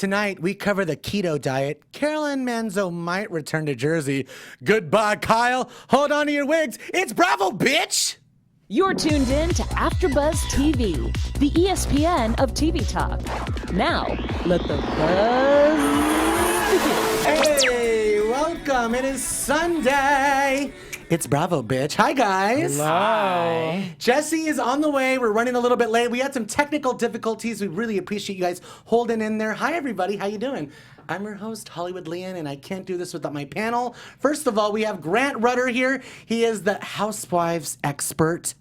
Tonight, we cover the keto diet. Carolyn Manzo might return to Jersey. Goodbye, Kyle. Hold on to your wigs. It's Bravo, bitch! You're tuned in to AfterBuzz TV, the ESPN of TV talk. Now, let the buzz begin. Hey, welcome. It is Sunday. It's Bravo, bitch. Hi, guys. Hello. Hi. Jesse is on the way. We're running a little bit late. We had some technical difficulties. We really appreciate you guys holding in there. Hi, everybody. How you doing? I'm your host, Hollywood Leon, and I can't do this without my panel. First of all, we have Grant Rudder here. He is the housewives expert.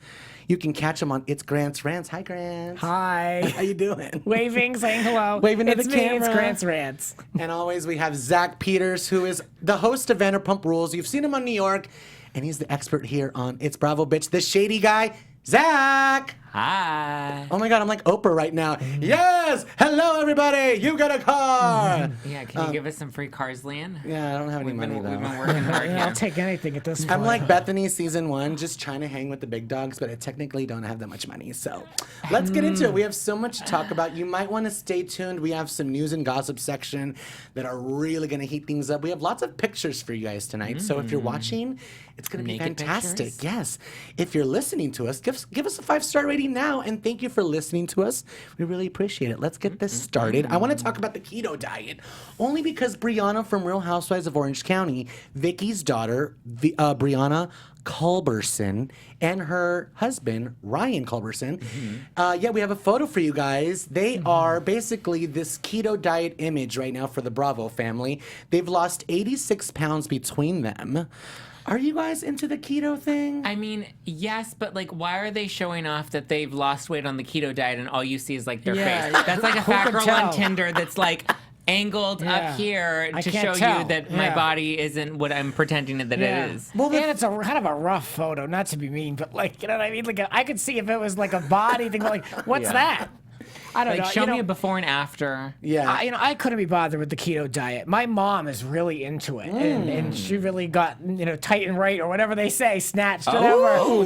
You can catch him on It's Grant's Rants. Hi, Grant. Hi. How you doing? Waving, saying hello. Waving to it's the me, camera. It's Grant's Rants. And always we have Zach Peters, who is the host of Vanderpump Rules. You've seen him on New York, and he's the expert here on It's Bravo, bitch. The shady guy, Zach. Hi. Oh my God, I'm like Oprah right now. Yes! Hello, everybody! You got a car! Yeah, can you give us some free cars, Leon? Yeah, I don't have any money, We've been though. working hard I'll here. take anything at this point. I'm like Bethany season 1, just trying to hang with the big dogs, but I technically don't have that much money. So let's get into it. We have so much to talk about. You might want to stay tuned. We have some news and gossip section that are really going to heat things up. We have lots of pictures for you guys tonight. So if you're watching, it's going to be Naked fantastic. pictures? Yes. If you're listening to us, give us a 5-star rating now. And thank you for listening to us. We really appreciate it. Let's get this started. I want to talk about the keto diet only because Brianna from Real Housewives of Orange County, Vicky's daughter, Brianna Culberson, and her husband, Ryan Culberson. We have a photo for you guys. They are basically this keto diet image right now for the Bravo family. They've lost 86 pounds between them. Are you guys into the keto thing? I mean, yes, but like, why are they showing off that they've lost weight on the keto diet and all you see is like their Yeah, face? That's like a who fat could girl tell? on Tinder that's like angled Yeah. up here I to can't show tell. you that my Yeah. body isn't what I'm pretending that it is. Well, and it's a kind of a rough photo, not to be mean, but like, you know what I mean? Like, I could see if it was like a body thing, like, what's Yeah. that? I don't Like, know. show you me know, a before and after. Yeah. I couldn't be bothered with the keto diet. My mom is really into it, and she really got tight and right, or whatever they say, snatched, whatever.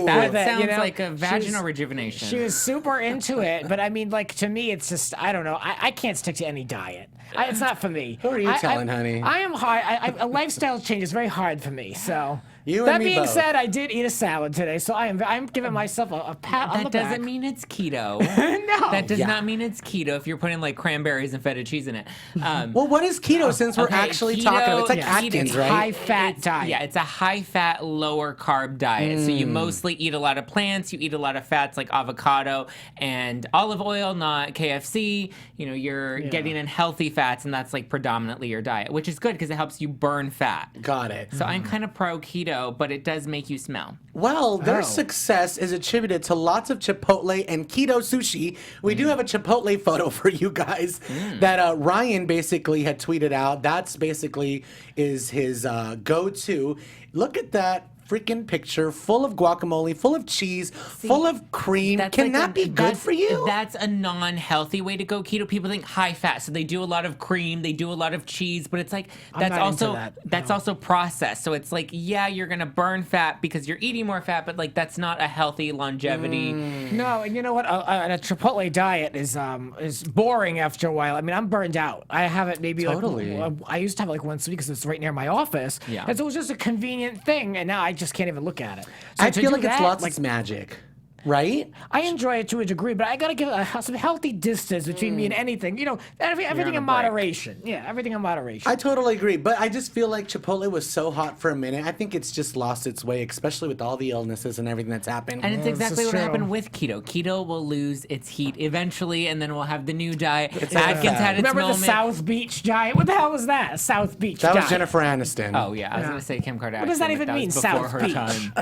That with it, sounds you know? like a vaginal She rejuvenation. was super into it, but I mean, like, to me, it's just, I don't know. I can't stick to any diet. It's not for me. Who are you telling, honey? I am hard. A lifestyle change is very hard for me, so. You and that me being both. said, I did eat a salad today, so I'm giving myself a pat on the That back. doesn't mean it's keto. No. That does Yeah. not mean it's keto if you're putting like cranberries and feta cheese in it. Well, what is keto since we're Okay, actually keto- talking about It's like yeah, Atkins, keto- right? high-fat diet. Yeah, it's a high-fat, lower-carb diet. So you mostly eat a lot of plants. You eat a lot of fats like avocado and olive oil, not KFC. You're getting in healthy fats, and that's like predominantly your diet, which is good because it helps you burn fat. Got it. So I'm kind of pro-keto, but it does make you smell. Well, their Oh. success is attributed to lots of Chipotle and keto sushi. We do have a Chipotle photo for you guys that Ryan basically had tweeted out. That's basically is his go-to. Look at that freaking picture, full of guacamole, full of cheese, full of cream. Can that be good for you? That's a non-healthy way to go keto. People think high fat, so they do a lot of cream, they do a lot of cheese, but it's like that's not into also that, also processed. So it's like, yeah, you're gonna burn fat because you're eating more fat, but like that's not a healthy longevity. No, and you know what? A Chipotle diet is boring after a while. I mean, I'm burned out. I have it maybe Totally. like I used to have it like once a week because it's right near my office. Yeah. And so it was just a convenient thing, and now I just can't even look at it. So I to feel do like it's that, lost like, its magic, right? I enjoy it to a degree, but I gotta give some healthy distance between me and anything. Everything on in a break. moderation. Yeah, everything in moderation. I totally agree, but I just feel like Chipotle was so hot for a minute. I think it's just lost its way, especially with all the illnesses and everything that's happened. And it's this exactly is what true. happened with keto. Keto will lose its heat eventually, and then we'll have the new diet. like Atkins a had its Remember moment. the South Beach diet? What the hell was that? South Beach That diet. was Jennifer Aniston. Oh yeah, I was Yeah. gonna say Kim Kardashian. What does that but even mean, was before South her Beach? time.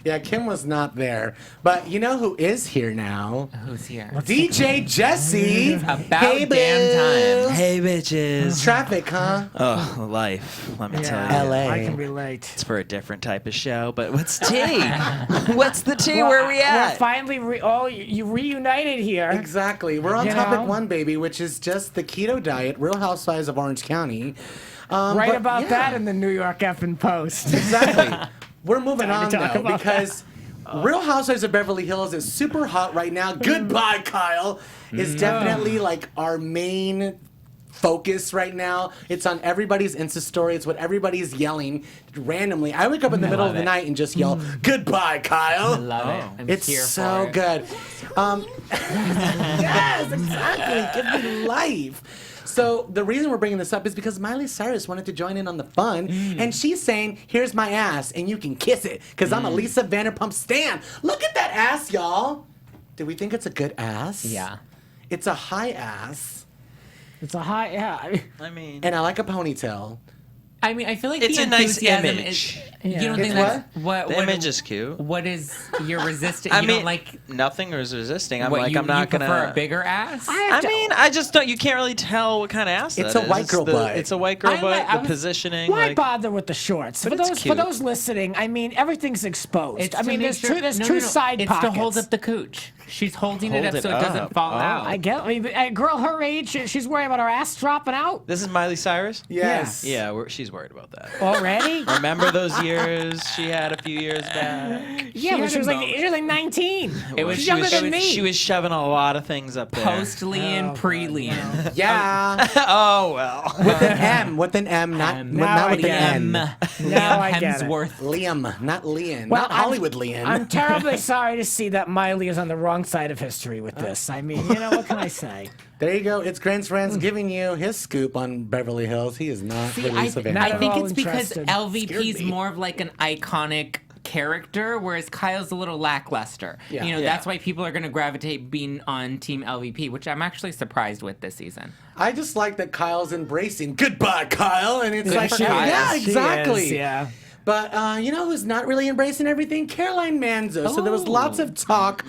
Yeah, Kim was not there. But you know who is here now? Who's here? DJ Jesse. About Hey, damn boo. time. Hey, bitches. Traffic, huh? Oh, life. Let me tell you. LA. I can relate. It's for a different type of show, but what's tea? What's the tea? Where are we We're at? finally you reunited here. Exactly. We're on You topic know? 1, baby, which is just the keto diet, Real Housewives of Orange County. Right But, about yeah. that in the New York effing Post. Exactly. We're moving Time on, to talk though, about because Real Housewives of Beverly Hills is super hot right now. Goodbye, Kyle. Is definitely like our main focus right now. It's on everybody's Insta story. It's what everybody's yelling randomly. I wake up in the middle of the night and just yell, "Goodbye, Kyle." I love it. I'm It's here so for it. good. Yes, exactly. Give me life. So the reason we're bringing this up is because Miley Cyrus wanted to join in on the fun, and she's saying, "Here's my ass, and you can kiss it, because I'm a Lisa Vanderpump stan." Look at that ass, y'all. Do we think it's a good ass? Yeah. It's a high ass, It's a high, yeah. I mean, and I like a ponytail. I mean, I feel like It's the a nice enthusiasm image. Is, you don't It's think that's what the image is cute. What is you're resisting? I You mean, don't like nothing is resisting. I'm what like, you, I'm not you prefer gonna. a bigger ass. I mean, I just don't. You can't really tell what kind of ass It's that a is. white girl butt. It's a white girl I butt. like- I The was- positioning. Why like, bother with the shorts? But For it's those cute. for those listening, I mean, everything's exposed. It's I to mean, make there's sure- two no, side it's pockets. to hold up the cooch. She's holding it Hold up it so it doesn't up. fall Oh. out. I get. I mean, a girl her age, she's worried about her ass dropping out This is Miley Cyrus. Yes. Yeah, she's worried about that. already. Remember those years she had a few years back? Yeah, but had she was a like moment. 19. It was She's She younger was, than me. she was shoving a lot of things up there. Post lean, pre lean. Yeah. Oh well. With an M. With an M, not Now with I an get N. Now I get it. Hemsworth. Liam, not Leon. Well, not Hollywood Leon. I'm terribly sorry to see that Miley is on the wrong side of history with this. I mean, you know, what can I say? There you go. It's Grant's Friends giving you his scoop on Beverly Hills. He is not See, the Lisa Vanderpump. Not I at think all it's because interested. LVP's Scared me. more of like an iconic character, whereas Kyle's a little lackluster. Yeah. You know, Yeah. that's why people are going to gravitate being on Team LVP, which I'm actually surprised with this season. I just like that Kyle's embracing "Goodbye, Kyle," and it's Good like, for Kyle. yeah, She exactly. is, yeah. But you know who's not really embracing everything? Caroline Manzo. So there was lots of talk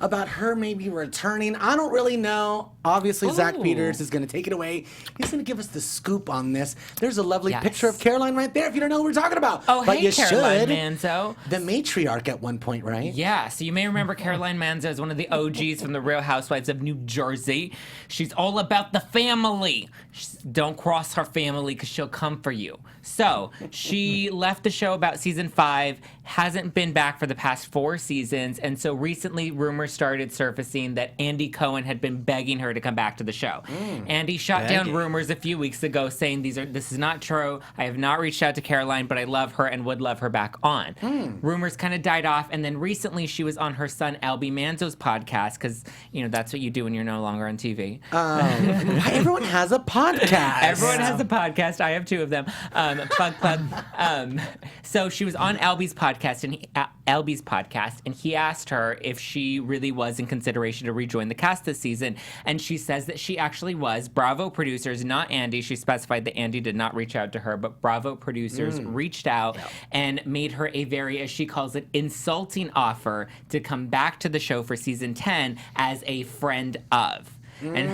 about her maybe returning. I don't really know. Obviously, Zach Oh. Peters is going to take it away. He's going to give us the scoop on this. There's a lovely Yes. picture of Caroline right there if you don't know what we're talking about. Oh, but hey, you Caroline should. Manzo. The matriarch at one point, right? Yeah, so you may remember Caroline Manzo as one of the OGs from the Real Housewives of New Jersey. She's all about the family. Don't cross her family because she'll come for you. So she left the show about season 5, hasn't been back for the past 4 seasons, and so recently rumors started surfacing that Andy Cohen had been begging her to come back to the show. Andy shot down Begging. rumors a few weeks ago saying this is not true. I have not reached out to Caroline, but I love her and would love her back on. Rumors kind of died off, and then recently she was on her son Albie Manzo's podcast because you know that's what you do when you're no longer on TV. Why everyone has a podcast? Everyone has a podcast. I have 2 of them. Plug. So she was on Albie's podcast, and he asked her if she really was in consideration to rejoin the cast this season, and she says that she actually was. Bravo producers, not Andy. She specified that Andy did not reach out to her, but Bravo producers reached out and made her a very, as she calls it, insulting offer to come back to the show for season 10 as a friend of. And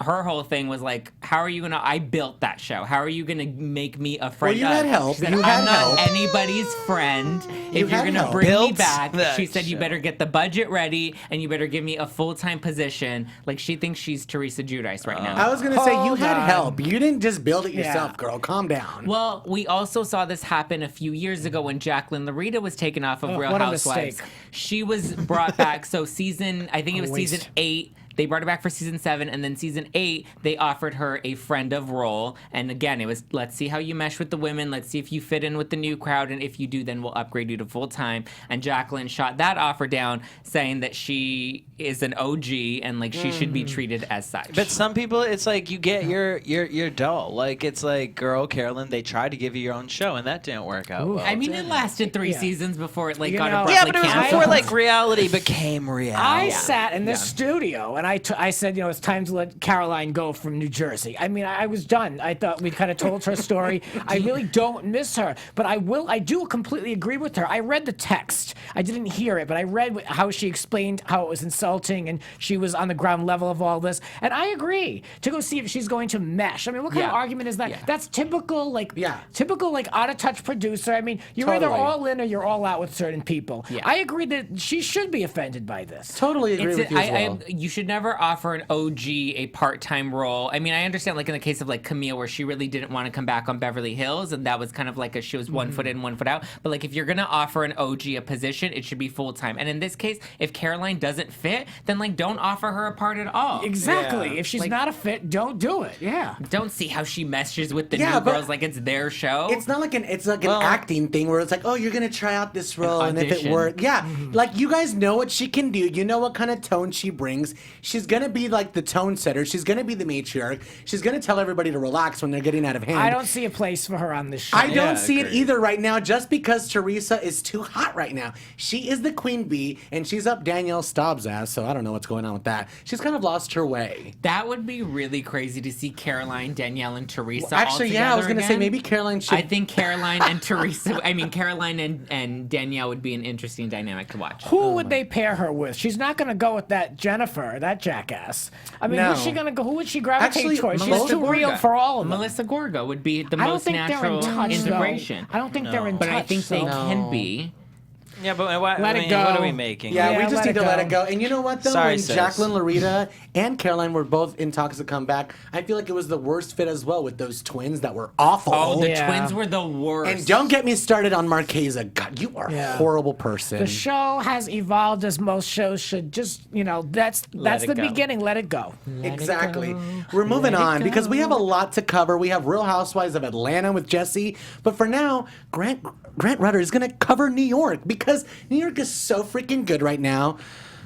her whole thing was like, how are you gonna? I built that show. How are you gonna make me a friend? you of? had help. She said, You had I'm not help. anybody's friend. If you're had gonna help. bring me Built back, that she said you show. better get the budget ready and you better give me a full-time position. Like she thinks she's Teresa Giudice right now. I was going to say, you Hold had on. help. You didn't just build it yourself, Yeah. girl. Calm down. Well, we also saw this happen a few years ago when Jacqueline Larita was taken off of Real what a Housewives. mistake. She was brought back. So I think it was waste. season 8. They brought her back for season 7, and then season 8, they offered her a friend of role. And again, it was, let's see how you mesh with the women. Let's see if you fit in with the new crowd. And if you do, then we'll upgrade you to full time. And Jacqueline shot that offer down, saying that she is an OG and like she should be treated as such. But some people, it's like you get your doll. Like it's like, girl, Carolyn, they tried to give you your own show, and that didn't work out. Well. I mean, it lasted 3 seasons before it like You got know- abruptly yeah, but it was canceled. before like reality became reality. I sat in this studio and I said, you know, it's time to let Caroline go from New Jersey. I mean, I was done. I thought we kind of told her story. I really don't miss her, but I do completely agree with her. I read the text. I didn't hear it, but I read how she explained how it was insulting and she was on the ground level of all this. And I agree to go see if she's going to mesh. I mean, what kind of Yeah. argument is that? Yeah. That's typical, like, Yeah. out of touch producer. I mean, you're either Totally. all in or you're all out with certain people. Yeah. I agree that she should be offended by this. Totally agree with you as well. You should never never offer an OG a part-time role. I mean, I understand, like in the case of like Camille, where she really didn't want to come back on Beverly Hills, and that was kind of like she was 1 foot in, 1 foot out. But like, if you're gonna offer an OG a position, it should be full-time. And in this case, if Caroline doesn't fit, then like don't offer her a part at all. Exactly. Yeah. If she's not a fit, don't do it. Yeah. Don't see how she meshes with the Yeah, new but girls like it's their show. It's not like an acting thing where it's like, oh, you're gonna try out this role, and if it audition. works, like you guys know what she can do. You know what kind of tone she brings. She's gonna be like the tone setter. She's gonna be the matriarch. She's gonna tell everybody to relax when they're getting out of hand. I don't see a place for her on this show. I don't see it agreed. either right now, just because Teresa is too hot right now. She is the queen bee, and she's up Danielle Staub's ass, so I don't know what's going on with that. She's kind of lost her way. That would be really crazy to see Caroline, Danielle, and Teresa. Actually, all I was together gonna say again. maybe Caroline should. I think Caroline and Teresa. I mean, Caroline and Danielle would be an interesting dynamic to watch. Who would they pair her with? She's not going to go with that Jennifer, that jackass. I mean, No. who's she going to go? Who would she gravitate Actually, towards? She's Melissa too real Gorga. for all of them. Melissa Gorga would be the I don't most think they're in natural touch, integration. though. I don't think they're in But touch. I think they so- can be. Yeah, but what, Let I it mean, go. what are we making? Yeah, Yeah, we just let need it to let go. it go. And you know what, though? Sorry, when sis. Jacqueline Larita and Caroline were both in talks to come back, I feel like it was the worst fit as well with those twins that were awful. Oh, the Yeah. twins were the worst. And don't get me started on Marquesa. God, you are a Yeah. horrible person. The show has evolved as most shows should. Just, that's Let it the go. beginning. Let it go. Exactly. We're moving on because we have a lot to cover. We have Real Housewives of Atlanta with Jesse, but for now, Grant Rutter is going to cover New York because New York is so freaking good right now.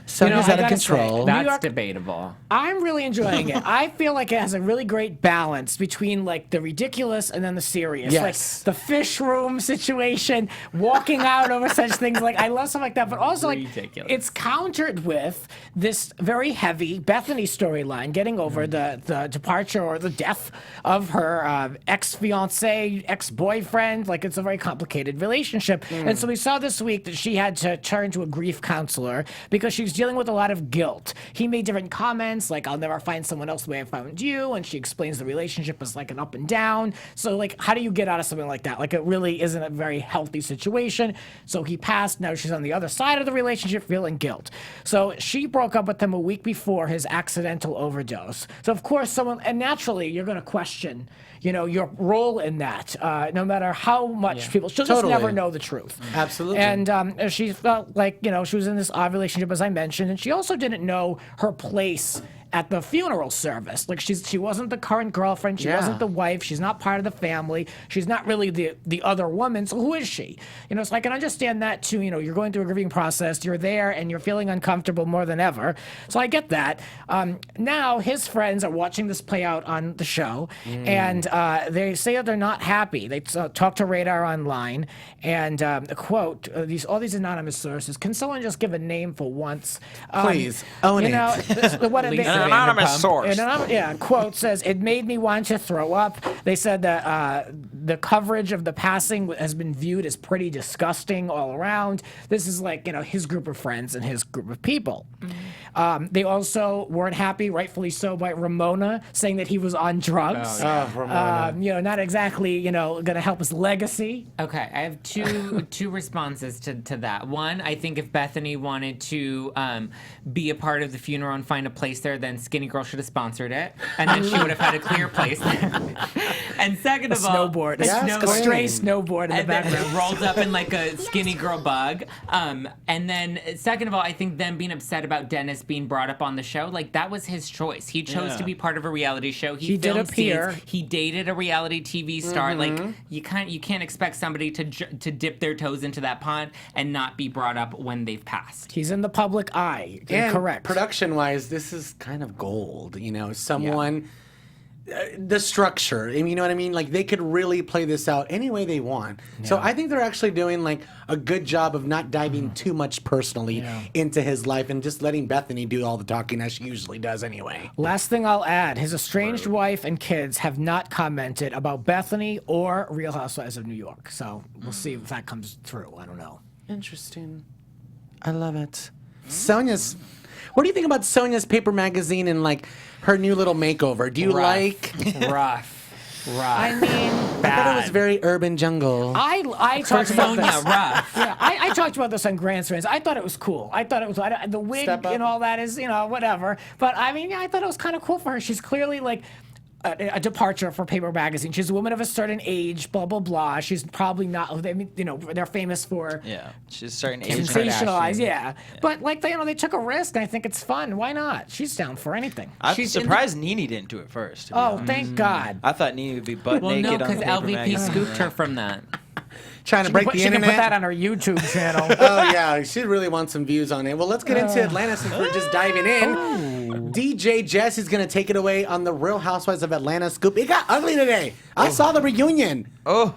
Sonya's I out of gotta say, control. that- That's New York- debatable. I'm really enjoying it. I feel like it has a really great balance between like the ridiculous and then the serious. Yes. Like the fish room situation, walking out over such things. Like I love stuff like that, but also like Ridiculous. it's countered with this very heavy Bethany storyline, getting over the departure or the death of her ex-fiance, ex-boyfriend. Like it's a very complicated relationship. And so we saw this week that she had to turn to a grief counselor because she was dealing with a lot of guilt. He made different comments like, I'll never find someone else the way I found you. And she explains the relationship as like an up and down. So like, how do you get out of something like that? Like it really isn't a very healthy situation. So he passed. Now she's on the other side of the relationship feeling guilt. So she broke up with him a week before his accidental overdose. So of course and naturally you're going to question, your role in that, no matter how much people, she'll just Totally. never know the truth. Absolutely. And she felt like, she was in this odd relationship, as I mentioned, and she also didn't know her place at the funeral service. Like she wasn't the current girlfriend, she Yeah. wasn't the wife, she's not part of the family, she's not really the other woman, so who is she? So I can understand that too, you're going through a grieving process, you're there and you're feeling uncomfortable more than ever. So I get that. Now his friends are watching this play out on the show and they say that they're not happy. They talk to Radar online and quote, all these anonymous sources, can someone just give a name for once? Please, own it. What Lisa An anonymous Vanderpump. source. Quote says, it made me want to throw up. They said that the coverage of the passing has been viewed as pretty disgusting all around. This is like, his group of friends and his group of people. They also weren't happy, rightfully so, by Ramona saying that he was on drugs. Not exactly, going to help his legacy. Okay, I have two responses to that. One, I think if Bethany wanted to be a part of the funeral and find a place there, then Skinny Girl should have sponsored it, and then she would have had a clear place there. And second of all, Snowboard. Yes, A queen. stray snowboard in the and then background. it rolls up in like a Skinny Girl bug. And then second of all, I think them being upset about Dennis being brought up on the show, like that was his choice. He chose Yeah. to be part of a reality show. He did filmed appear. scenes. He dated a reality TV star. Like you can't expect somebody to dip their toes into that pond and not be brought up when they've passed. He's in the public eye. And Correct. production-wise, this is kind of gold. Someone, the structure. You know what I mean? Like they could really play this out any way they want. So I think they're actually doing like a good job of not diving too much personally into his life and just letting Bethany do all the talking as she usually does anyway. Last thing I'll add, his estranged wife and kids have not commented about Bethany or Real Housewives of New York. So we'll see if that comes through. I don't know. Interesting. I love it. Sonya's. What do you think about Sonya's paper magazine and like her new little makeover? Do you like? Rough. I mean, bad. I thought it was very urban jungle. I talked about Sonia, this. rough. Yeah, I talked about this on Grandstands. I thought it was cool. I thought it was the wig Step up. and all that is whatever. But I mean, yeah, I thought it was kind of cool for her. She's clearly like a departure for Paper Magazine. She's a woman of a certain age. Blah blah blah. She's probably not. I mean, they're famous for she's starting to sensationalize. Yeah. But like they took a risk. And I think it's fun. Why not? She's down for anything. I'm She's surprised Nene didn't do it first. to be Oh, honest. thank God. I thought Nene would be butt Well, naked no, on because the Paper LVP magazine. scooped her from that. Trying to break the She can internet. put that on her YouTube channel. Oh yeah, she really wants some views on it. Well, let's get into Atlanta since we're just diving in. DJ Jess is gonna take it away on the Real Housewives of Atlanta scoop. It got ugly today. I saw the reunion. Oh,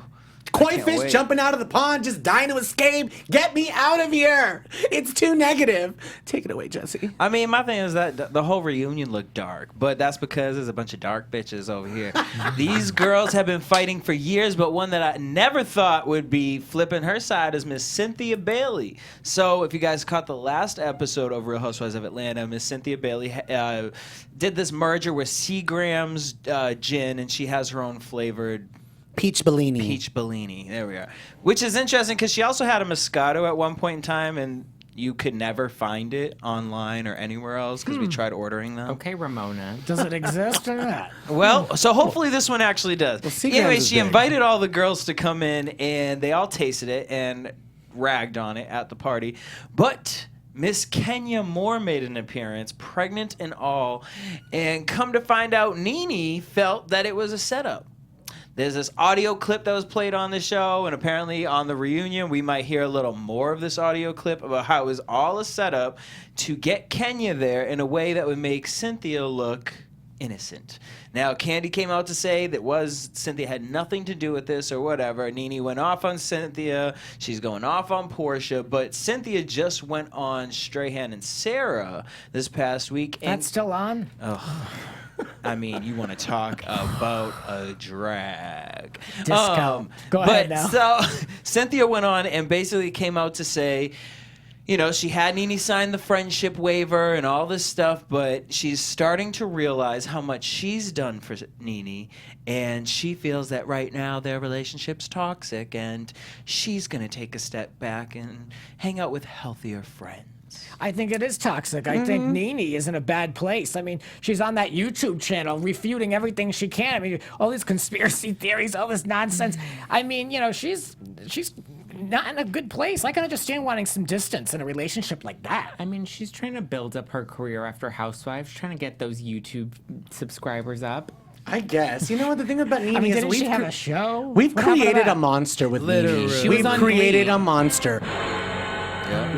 Koi can't fish wait. jumping out of the pond, just dying to escape. Get me out of here. It's too negative. Take it away, Jesse. I mean, my thing is that the whole reunion looked dark, but that's because there's a bunch of dark bitches over here. These girls have been fighting for years, but one that I never thought would be flipping her side is Miss Cynthia Bailey. So if you guys caught the last episode of Real Housewives of Atlanta, Miss Cynthia Bailey did this merger with Seagram's gin, and she has her own flavored Peach Bellini. Peach Bellini. There we are. Which is interesting because she also had a Moscato at one point in time, and you could never find it online or anywhere else because we tried ordering them. Okay, Ramona. Does it exist or not? Well, so hopefully this one actually does. Seagram's Anyway, is she big. invited all the girls to come in, and they all tasted it and ragged on it at the party. But Miss Kenya Moore made an appearance, pregnant and all, and come to find out, Nene felt that it was a setup. There's this audio clip that was played on the show, and apparently on the reunion, we might hear a little more of this audio clip about how it was all a setup to get Kenya there in a way that would make Cynthia look innocent. Now, Candy came out to say that Cynthia had nothing to do with this or whatever. Nene went off on Cynthia. She's going off on Porsha, but Cynthia just went on Strahan and Sarah this past week. And That's still on? I mean, you want to talk about a drag. Discount. Go ahead now. So Cynthia went on and basically came out to say, she had Nene sign the friendship waiver and all this stuff, but she's starting to realize how much she's done for Nene, and she feels that right now their relationship's toxic, and she's going to take a step back and hang out with healthier friends. I think it is toxic. I think Nene is in a bad place. I mean, she's on that YouTube channel refuting everything she can. I mean, all these conspiracy theories, all this nonsense. I mean, she's not in a good place. I can understand wanting some distance in a relationship like that. I mean, she's trying to build up her career after Housewives, trying to get those YouTube subscribers up. I guess. You know what the thing about Nene I mean, is didn't she have a show? we've What happened to created that? a monster with Literally. Nene. She was We've on created Glee. a monster.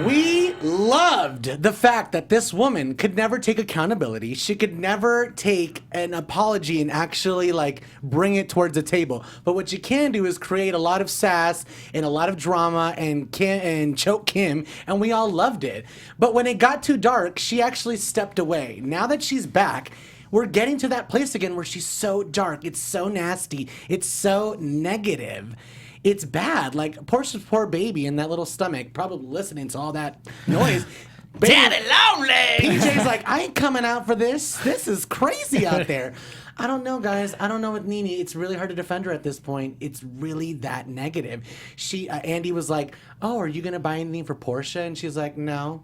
We loved the fact that this woman could never take accountability. She could never take an apology and actually bring it towards the table. But what you can do is create a lot of sass and a lot of drama and choke Kim, and we all loved it. But when it got too dark, she actually stepped away. Now that she's back, we're getting to that place again where she's so dark. It's so nasty. It's so negative. It's bad. Like Porsha's poor baby in that little stomach, probably listening to all that noise. Daddy lonely! PJ's like, I ain't coming out for this. This is crazy out there. I don't know, guys. I don't know with Nene. It's really hard to defend her at this point. It's really that negative. Andy was like, oh, are you going to buy anything for Porsha? And she's like, no.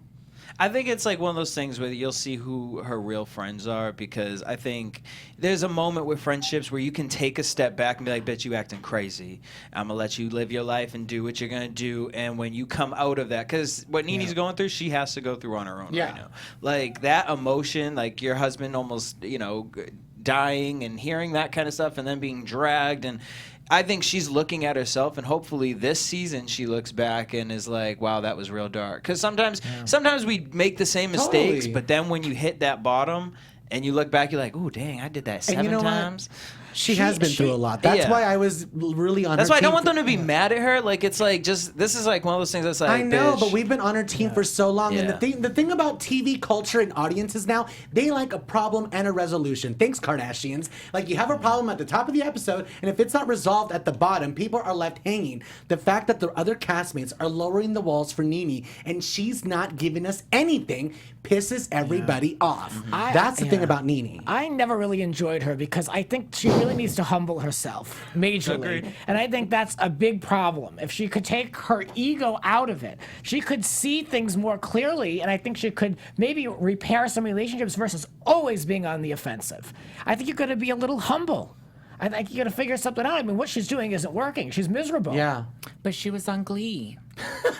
I think it's like one of those things where you'll see who her real friends are, because I think there's a moment with friendships where you can take a step back and be like, bitch, you acting crazy. I'm going to let you live your life and do what you're going to do. And when you come out of that, because what Nene's going through, she has to go through on her own right now. Like that emotion, like your husband almost, dying and hearing that kind of stuff and then being dragged, and I think she's looking at herself, and hopefully this season she looks back and is like, wow, that was real dark. Because sometimes we make the same mistakes, Totally. but then when you hit that bottom and you look back, you're like, oh, dang, I did that seven you know what? times. She has been through a lot. That's why I was really on That's her why I team don't want them to be mad at her. Like, it's like, this is like one of those things that's like, I know, bitch. but we've been on her team for so long. Yeah. And the thing about TV culture and audiences now, they like a problem and a resolution. Thanks, Kardashians. Like, you have a problem at the top of the episode, and if it's not resolved at the bottom, people are left hanging. The fact that the other castmates are lowering the walls for Nene, and she's not giving us anything, pisses everybody off. That's the thing about Nene. I never really enjoyed her because I think she really really needs to humble herself majorly. Agreed. And I think that's a big problem. If she could take her ego out of it, she could see things more clearly, and I think she could maybe repair some relationships versus always being on the offensive. I think you're going to be a little humble. I think you got to figure something out. I mean, what she's doing isn't working. She's miserable. Yeah. But she was on Glee.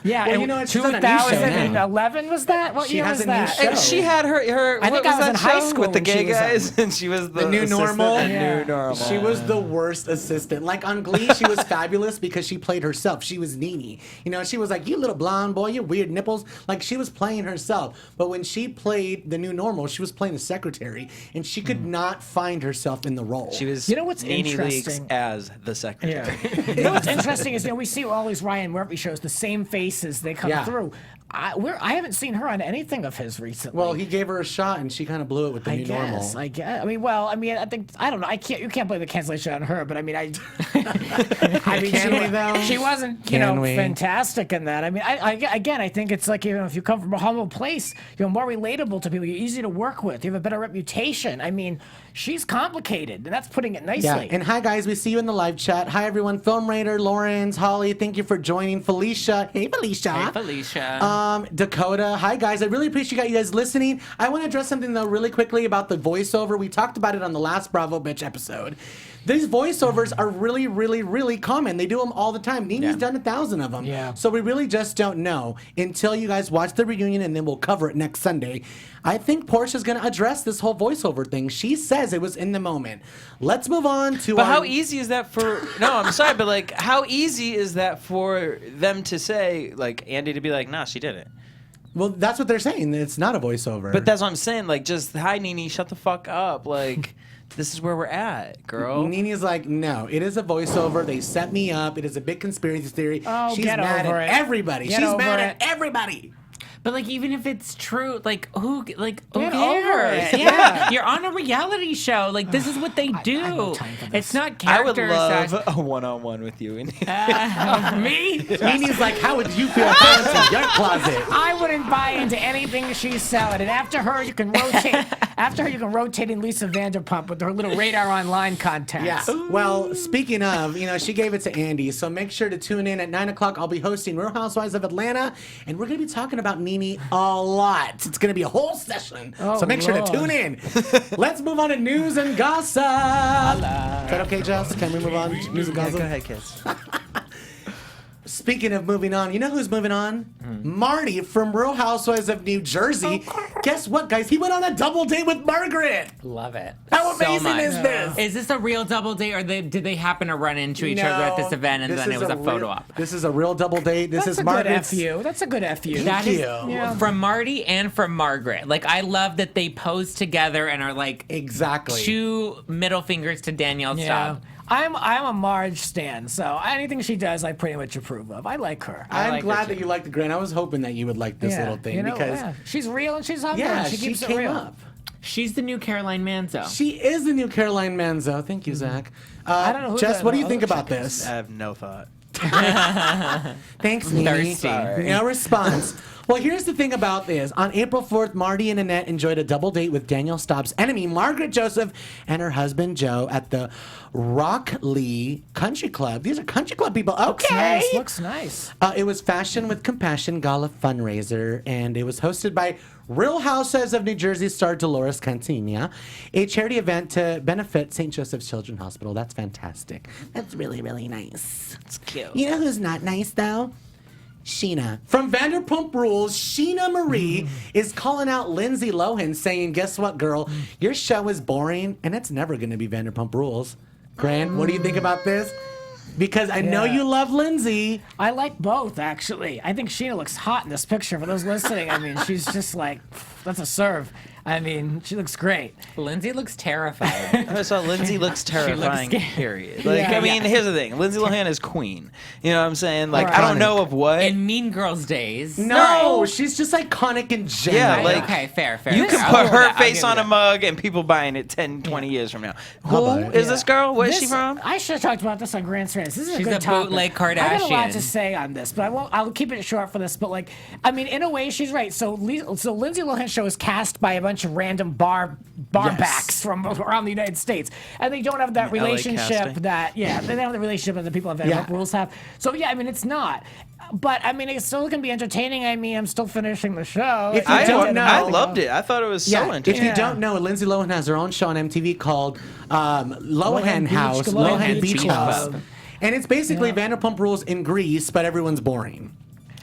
Yeah. Well, and you know what? She's on a new show 2011 was that? What She year has was a new that? show. And she had her I what think I was that in high show school with the when gay she was guys, and she was the new assistant normal? and Yeah. new normal. She was the worst assistant. Like on Glee, she was fabulous because she played herself. She was Nene. You know, she was like, you little blonde boy, you weird nipples. Like she was playing herself. But when she played the new normal, she was playing a secretary, and she could not find herself in the role. She was You know what's Nene Leakes interesting? as the secretary. Yeah. You know what's interesting is we see all these Ryan Murphy shows, the same faces they come through. I haven't seen her on anything of his recently. Well, he gave her a shot, and she kind of blew it with the new normal. I guess. I mean, I don't know. You can't blame the cancellation on her, but I mean, I mean, Can we, though? she wasn't, Can we? fantastic in that. I mean, I think it's like, if you come from a humble place, you're more relatable to people. You're easy to work with. You have a better reputation. I mean, she's complicated, and that's putting it nicely. Yeah, and hi guys, we see you in the live chat. Hi everyone, Film Raider, Lawrence, Holly, thank you for joining. Felicia, hey Felicia. Hey, Felicia. Dakota, hi guys. I really appreciate you guys listening. I want to address something though really quickly about the voiceover. We talked about it on the last Bravo Bitch episode. These voiceovers are really, really, really common. They do them all the time. Nene's done 1,000 of them. Yeah. So we really just don't know until you guys watch the reunion, and then we'll cover it next Sunday. I think Porsha's going to address this whole voiceover thing. She says it was in the moment. Let's move on to. But how easy is that for? No, I'm sorry, but like, how easy is that for them to say, like Andy to be like, nah, she didn't. Well, that's what they're saying. It's not a voiceover. But that's what I'm saying. Like, just hi, Nene, shut the fuck up. Like, this is where we're at, girl. Nene's like, no, it is a voiceover. They set me up. It is a big conspiracy theory. Oh, She's get mad over at it. everybody. Get She's over mad it. at everybody. But like, even if it's true, like who Get cares? over it. Yeah, you're on a reality show. Like this is what they do. I have no time for this. It's not I would character love assassination. a one-on-one with you. Me? Nene's like, how would you feel going to your closet? I wouldn't buy into anything she's selling. And after her, you can rotate in Lisa Vanderpump with her little Radar Online contest. Yeah. Well, speaking of, she gave it to Andy. So make sure to tune in at 9 o'clock. I'll be hosting Real Housewives of Atlanta, and we're going to be talking about Nene a lot. It's going to be a whole session. Oh, so make sure to Lord. tune in. Let's move on to news and gossip. Is that okay, Jess? Can we move on to news and gossip? Go ahead, kids. Speaking of moving on, you know who's moving on? Marty from Real Housewives of New Jersey. Guess what, guys? He went on a double date with Margaret. Love it. How so amazing much. is this? Is this a real double date, or did they happen to run into each other at this event and this then it is was a photo real- op? This is a real double date. This That's is a Margaret's. good FU. That's a good FU. That is you. from Marty and from Margaret. Like, I love that they pose together and are like Exactly. two middle fingers to Danielle Yeah. Staub. I'm a Marge stan, so anything she does, I pretty much approve of. I like her. I'm like her glad too. that you liked the Grant. I was hoping that you would like this little thing because she's real and she's humble. yeah, and she keeps it came real. up. She's the new Caroline Manzo. She is the new Caroline Manzo. Thank you, Zach. I don't know who Jess, the what do you other think about chick this? I have no thought. Thanks, Nene. Thirsty. Sorry. No response. Well, here's the thing about this. On April 4th, Marty and Annette enjoyed a double date with Danielle Staub's enemy, Margaret Joseph, and her husband, Joe, at the Rockley Country Club. These are country club people. Okay. Looks nice. It was Fashion with Compassion Gala fundraiser, and it was hosted by Real Housewives of New Jersey star Dolores Cantina, a charity event to benefit St. Joseph's Children's Hospital. That's fantastic. That's really, really nice. It's cute. You know who's not nice, though? Sheena. From Vanderpump Rules, Sheena Marie is calling out Lindsay Lohan, saying, guess what, girl? Your show is boring, and it's never going to be Vanderpump Rules. Grant, what do you think about this? Because I know Yeah. you love Lindsay. I like both, actually. I think Sheena looks hot in this picture. For those listening, I mean, she's just like, that's a serve. I mean, she looks great. Lindsay looks terrified. So Lindsay looks terrifying, scared. period. Like, Yeah. I mean, here's the thing. Lindsay Lohan is queen. You know what I'm saying? Like, Alright. I don't know of what. In Mean Girls days. No, she's just iconic in general. Yeah, like- Okay, fair. You fair. can I'll put give her that, I'll face give on a that. mug and people buying it 10, 20 years from now. How Who about it? is this girl? Where's she This- from? I should have talked about this on Grand Strand. This is a She's good a topic. bootleg I got a lot Kardashian. to say on this, but I won't. I'll keep it short for this. But like, I mean, in a way, she's right. So Lindsay Lohan's show is cast by a bunch bunch of random backs from around the United States, and they don't have that LA relationship casting. they don't have the relationship that the people of Vanderpump Rules have. So yeah, I mean, it's not. But I mean, it's still gonna be entertaining. I mean, I'm still finishing the show. If you don't know, I loved it. I thought it was so Yeah, interesting. if you don't know, Lindsay Lohan has her own show on MTV called Lohan House, Lohan Beach House. And it's basically Vanderpump Rules in Greece, but everyone's boring.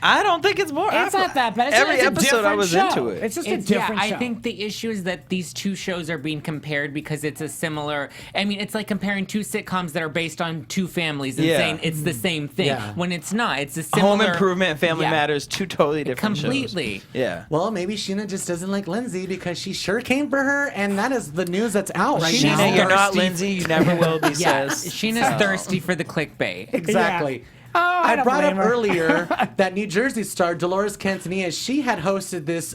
I don't think it's boring. It's not that bad. It's Every it's a episode I different was show. into it. It's just a different show. I think the issue is that these two shows are being compared because it's a similar. I mean, it's like comparing two sitcoms that are based on two families and saying it's the same thing when it's not. It's a similar. Home Improvement and Family Matters, two totally different Completely. shows. Yeah. Well, maybe Sheena just doesn't like Lindsay because she sure came for her, and that is the news that's out right now. Sheena, you're not thirsty. Lindsay. You never will be, Yeah, says. Sheena's thirsty for the clickbait. Exactly. Oh, I don't brought up blame her. earlier that New Jersey star Dolores Cantanilla, she had hosted this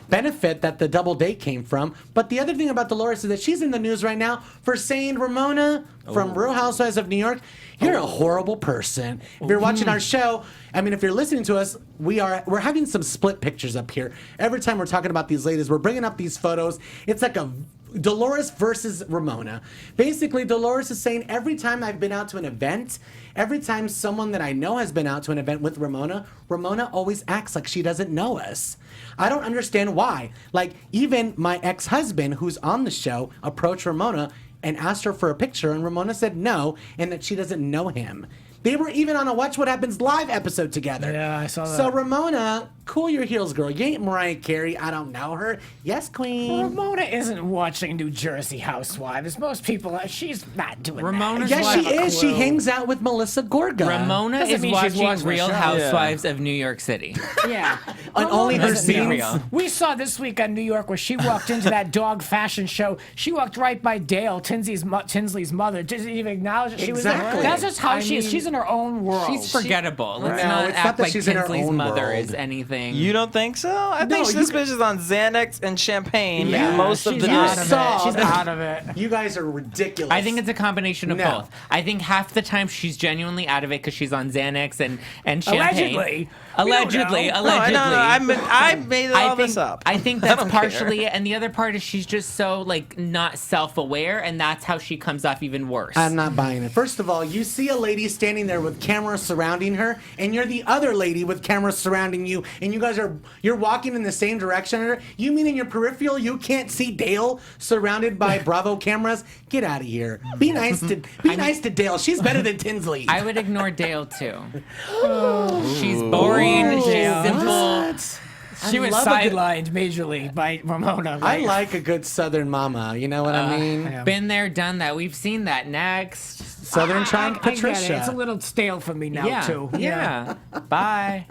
benefit that the double date came from. But the other thing about Dolores is that she's in the news right now for saying, Ramona from Real Housewives of New York, you're a horrible person. If you're watching our show, I mean, if you're listening to us, we're having some split pictures up here. Every time we're talking about these ladies, we're bringing up these photos. It's like a Dolores versus Ramona. Basically, Dolores is saying every time I've been out to an event, every time someone that I know has been out to an event with Ramona, Ramona always acts like she doesn't know us. I don't understand why. Like, even my ex-husband, who's on the show, approached Ramona and asked her for a picture, and Ramona said no, and that she doesn't know him. They were even on a Watch What Happens Live episode together. Yeah, I saw that. So Ramona, cool your heels, girl. You ain't Mariah Carey. I don't know her. Yes, queen. Ramona isn't watching New Jersey Housewives. Most people, she's not doing Ramona's that. Yes, she watching- is. She hangs out with Melissa Gorga. Ramona Doesn't is mean she's watching watching the Real show. Housewives of New York City. Yeah. On only her Let's be scenes. real. We saw this week on New York where she walked into that dog fashion show. She walked right by Dale, Tinsley's mother. Didn't even acknowledge that she was Exactly. there. That's just how she is. She's in her own world. She's forgettable. Let's No, not it's not act that like she's in her Tinsley's own mother world. is anything. You don't think so? I No, think you this could- bitch is on Xanax and champagne Yeah, most of she's the out day. of saw it. She's that- out of it. You guys are ridiculous. I think it's a combination of No. both. I think half the time she's genuinely out of it because she's on Xanax and champagne. Allegedly. Allegedly. We don't No, Allegedly. I made all this up. I think that's partially it, and the other part is she's just so like not self-aware, and that's how she comes off even worse. I'm not buying it. First of all, you see a lady standing there with cameras surrounding her, and you're the other lady with cameras surrounding you, and you're walking in the same direction. You mean in your peripheral you can't see Dale surrounded by Bravo cameras? Get out of here. Be nice to Dale. She's better than Tinsley. I would ignore Dale too. She's boring. She's Dale. simple. She was love a good- sidelined majorly by Ramona. I like a good Southern mama. You know what I mean? yeah. Been there, done that. We've seen that. Next. Southern Charm I get it. Patricia. It's a little stale for me now, Yeah. too. Yeah. Bye.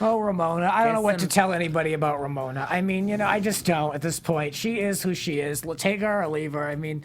Oh, Ramona. I don't know what to Listen. tell anybody about Ramona. I mean, I just don't at this point. She is who she is. Take her or leave her. I mean,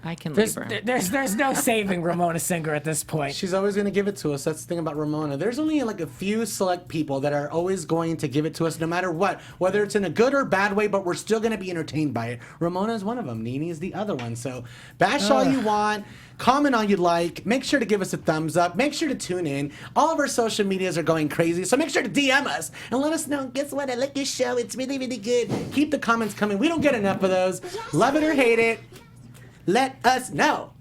I can leave there's her. no saving Ramona Singer at this point. She's always going to give it to us. That's the thing about Ramona. There's only like a few select people that are always going to give it to us no matter what, whether it's in a good or bad way, but we're still going to be entertained by it. Ramona is one of them. Nene is the other one. So bash all you want. Comment all you like. Make sure to give us a thumbs up. Make sure to tune in. All of our social medias are going crazy, so make sure to DM us and let us know. Guess what? I like your show. It's really, really good. Keep the comments coming. We don't get enough of those. Love it or hate it. Let us know.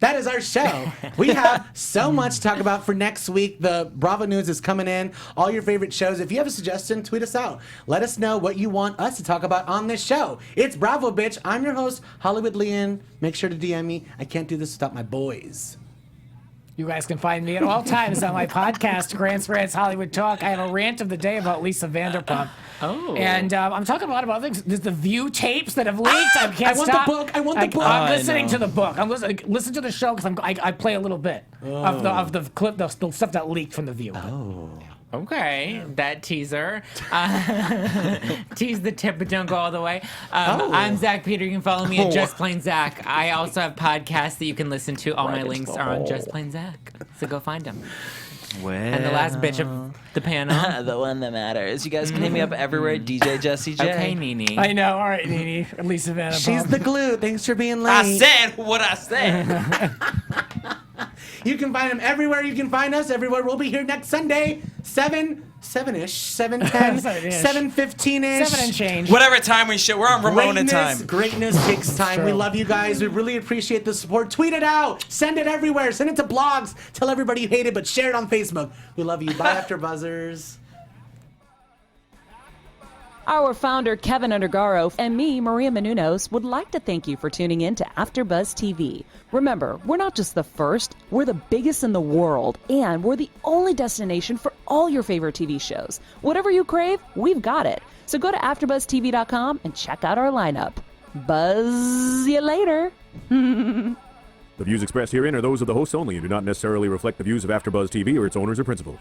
That is our show. We have so much to talk about for next week. The Bravo News is coming in. All your favorite shows. If you have a suggestion, tweet us out. Let us know what you want us to talk about on this show. It's Bravo, bitch. I'm your host, Hollywood Leon. Make sure to DM me. I can't do this without my boys. You guys can find me at all times on my podcast, Grant's Rants Hollywood Talk. I have a rant of the day about Lisa Vanderpump. Oh. And I'm talking a lot about things. There's the View tapes that have leaked. I can't I want the stop. book. I want the book. I'm I listening know. to the book. I'm listening. Listen to the show because I play a little bit of the clip, the stuff that leaked from the View. Okay, that teaser. Tease the tip, but don't go all the way. I'm Zach Peter. You can follow me at Just Plain Zach. I also have podcasts that you can listen to. All my links are on Just Plain Zach. So go find them. And the last bitch of the panel. The one that matters. You guys can hit me up everywhere, DJ Jesse J. Okay, Nene. I know. All right, Nene. Lisa Vanderpump. She's the glue. Thanks for being late. I said what I said. You can find him everywhere you can find us. Everywhere. We'll be here next Sunday, 7-ish, 7:10, 7:15-ish. 7 and change. Whatever time we show, we're on Ramona time. Greatness takes time. We love you guys. We really appreciate the support. Tweet it out. Send it everywhere. Send it to blogs. Tell everybody you hate it, but share it on Facebook. We love you. Bye, AfterBuzzers. Our founder, Keven Undergaro, and me, Maria Menounos, would like to thank you for tuning in to AfterBuzz TV. Remember, we're not just the first, we're the biggest in the world, and we're the only destination for all your favorite TV shows. Whatever you crave, we've got it. So go to AfterBuzzTV.com and check out our lineup. Buzz you later. The views expressed herein are those of the hosts only and do not necessarily reflect the views of AfterBuzz TV or its owners or principals.